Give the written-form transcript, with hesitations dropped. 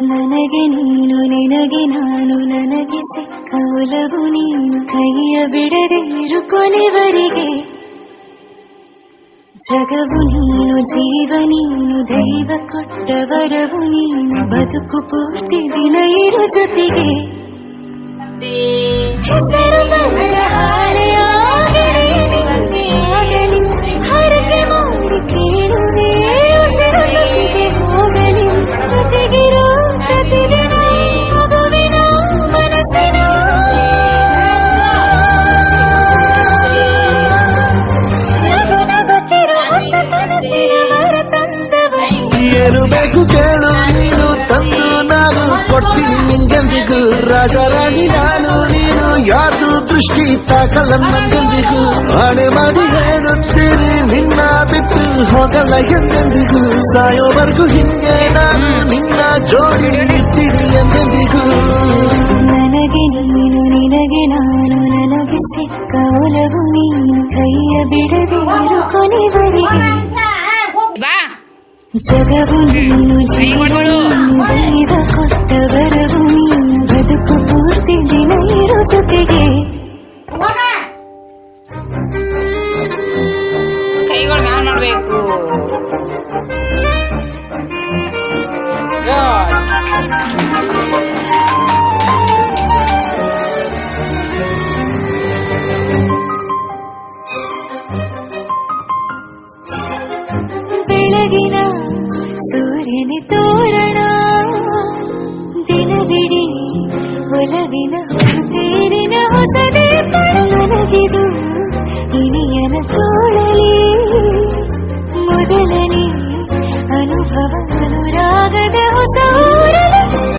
ನನಗೆ ನೀನು ನಿನಗೆ ನಾನು ನನಗೆ ಸಿಕ್ಕ ಒಲವು ನೀನು ಕೈಯ ಬಿಡದೆ ಇರು ಕೊನೆವರೆಗೆ ಜಗವು ನೀನು ಜೀವ ನೀನು ದೈವ ಕೊಟ್ಟ ವರವು ನೀನು ಬದುಕು ಪೂರ್ತಿ ದಿನ ಇರು ಜೊತೆಗೆ ಹೆಸರು ಬಂದ ಹಾಲೆಯಾಗಲಿ ಹರಕೆ ಮಾಡಿ ಕೇಳುವೆ ಉಸಿರು ಜೊತೆಗೆ ಹೋಗಲಿ ಜೊತೆಗಿರೋ ಪ್ರತಿದಿನ ಮಗುವಿನ ಮನಸ್ಸಿನ ಏನು ಬೇಕು ಕೇಳು ನೀನು ತಂದು ನಾನು ಕೊಡ್ತೀನಿ ನಿಂಗೆಂದಿಗೂ ರಾಜಾರಾಣಿ ನಾನು ನೀನು ಯಾರ್ದು ದೃಷ್ಟಿ ತಾಕಲ್ಲ ನಂಗೆಂದಿಗೂ ಆಣೆ ಮಾಡಿ ಹೇಳುತ್ತೀರಿ ನಿನ್ನ ಬಿಟ್ಟು ಹೋಗಲ್ಲ ಎಂದೆಂದಿಗೂ ಸಾಯೋವರೆಗೂ ಹಿಂಗೆ ನಾನು ನಿನ್ನ ಜೋಡಿ ಇರ್ತೀನಿ ಎಂದೆಂದಿಗೂ ನನಗೆ ನೀನು ನಿನಗೆ ನಾನು ನನಗೆ ಸಿಕ್ಕ ಒಲವು ನೀನು ಕೈಯ ಬಿಡದೆ ಇರು ಕೊನೆವರೆಗೆ ಜಗವು ನೀನು ಜೀವ ದೈವ ಕೊಟ್ಟ ವರವು ನೀನು ಬದುಕು ಪೂರ್ತಿ ದಿನ ಇರೋ ಜೊತೆಗೆ ಕೈಗಳು ಮ್ಯಾಲ್ ಮಾಡ್ಬೇಕು. ಬೆಳಗಿನ ಸೂರ್ಯನ ತೋರಣ ದಿನವಿಡೀ ಒಲವಿನ